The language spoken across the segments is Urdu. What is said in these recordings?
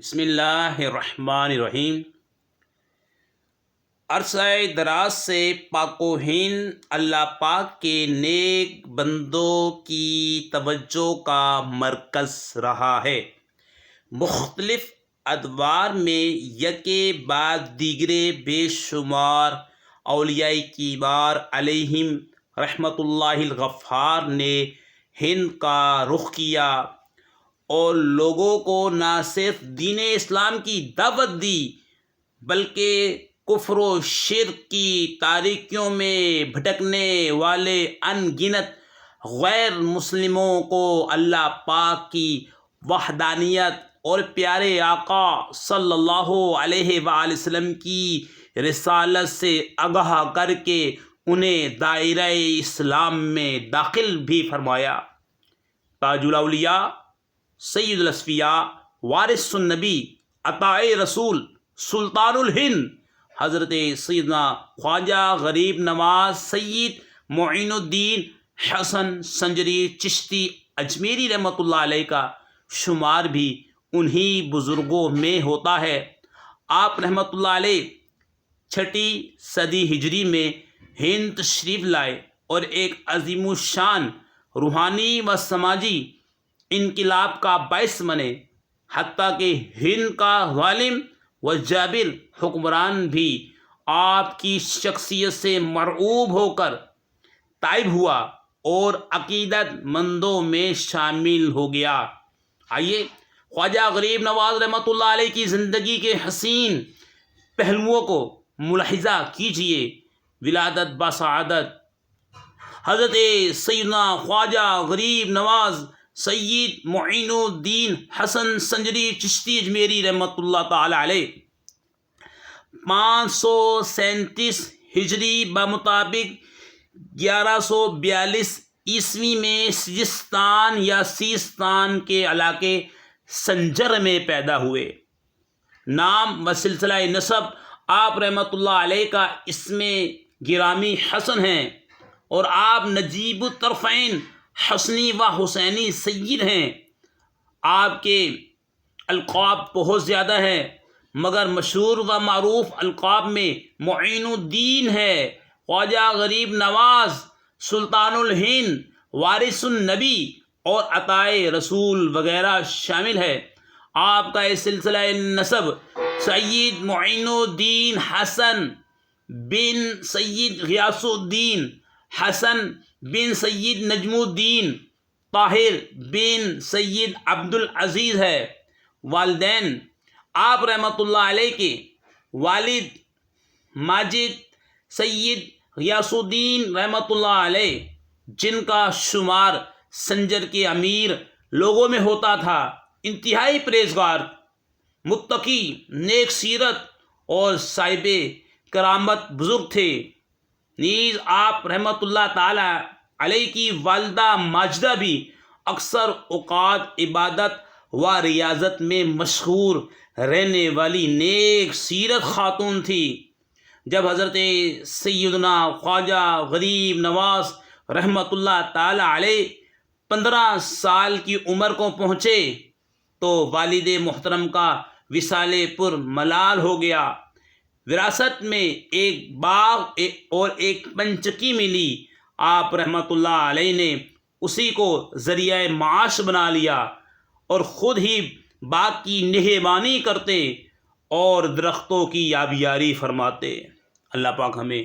بسم اللہ الرحمن الرحیم۔ عرصہ دراز سے پاک و ہند اللہ پاک کے نیک بندوں کی توجہ کا مرکز رہا ہے۔ مختلف ادوار میں یکے بعد دیگرے بے شمار اولیاء کبار علیہم رحمۃ اللہ الغفار نے ہند کا رخ کیا اور لوگوں کو نہ صرف دین اسلام کی دعوت دی بلکہ کفر و شرک کی تاریکیوں میں بھٹکنے والے ان گنت غیر مسلموں کو اللہ پاک کی وحدانیت اور پیارے آقا صلی اللہ علیہ وآلہ وسلم کی رسالت سے آگاہ کر کے انہیں دائرہ اسلام میں داخل بھی فرمایا۔ تاج الاولیاء، سید الاصفیاء، وارث النبی، عطاء رسول، سلطان الہند حضرت سیدنا خواجہ غریب نواز سید معین الدین حسن سنجری چشتی اجمیری رحمۃ اللہ علیہ کا شمار بھی انہی بزرگوں میں ہوتا ہے۔ آپ رحمۃ اللہ علیہ 6 صدی ہجری میں ہند تشریف لائے اور ایک عظیم الشان روحانی و سماجی انقلاب کا باعث بنے، حتیٰ کہ ہند کا ظالم و جابر حکمران بھی آپ کی شخصیت سے مرعوب ہو کر تائب ہوا اور عقیدت مندوں میں شامل ہو گیا۔ آئیے خواجہ غریب نواز رحمۃ اللہ علیہ کی زندگی کے حسین پہلوؤں کو ملاحظہ کیجیے۔ ولادت بسعادت حضرت سیدنا خواجہ غریب نواز سید معین الدین حسن سنجری چشتی اجمیری رحمۃ اللہ تعالی علیہ 537 ہجری بمطابق 1142 عیسوی میں سجستان یا سیستان کے علاقے سنجر میں پیدا ہوئے۔ نام و سلسلہ نسب آپ رحمۃ اللہ علیہ کا اسم گرامی حسن ہیں اور آپ نجیب الطرفین حسنی و حسینی سید ہیں۔ آپ کے القاب بہت زیادہ ہیں مگر مشہور و معروف القاب میں معین الدین ہے، خواجہ غریب نواز، سلطان الہند، وارث النبی اور عطاء رسول وغیرہ شامل ہے۔ آپ کا سلسلہ نسب سید معین الدین حسن بن سید غیاث الدین، حسن بن سید نجم الدین، طاہر بن سید عبد العزیز ہے۔ والدین آپ رحمۃ اللہ علیہ کے والد ماجد سید غیاث الدین رحمۃ اللہ علیہ، جن کا شمار سنجر کے امیر لوگوں میں ہوتا تھا، انتہائی پرہیزگار، متقی، نیک سیرت اور صاحب کرامت بزرگ تھے۔ نیز آپ رحمۃ اللہ تعالی علیہ کی والدہ ماجدہ بھی اکثر اوقات عبادت و ریاضت میں مشغول رہنے والی نیک سیرت خاتون تھی۔ جب حضرت سیدنا خواجہ غریب نواز رحمۃ اللہ تعالی علیہ 15 سال کی عمر کو پہنچے تو والد محترم کا وصال پر ملال ہو گیا۔ وراثت میں ایک باغ اور ایک پنچکی ملی۔ آپ رحمۃ اللہ علیہ نے اسی کو ذریعہ معاش بنا لیا اور خود ہی باغ کی نگہبانی کرتے اور درختوں کی آبیاری فرماتے۔ اللہ پاک ہمیں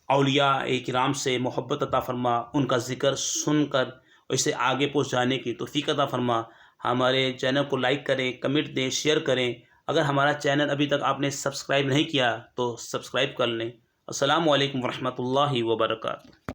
اولیاء کرام سے محبت عطا فرما، ان کا ذکر سن کر اسے آگے پہنچانے کی توفیق عطا فرما۔ ہمارے چینل کو لائک کریں، کمنٹ دیں، شیئر کریں۔ اگر ہمارا چینل ابھی تک آپ نے سبسکرائب نہیں کیا تو سبسکرائب کر لیں۔ السلام علیکم ورحمۃ اللہ وبرکاتہ۔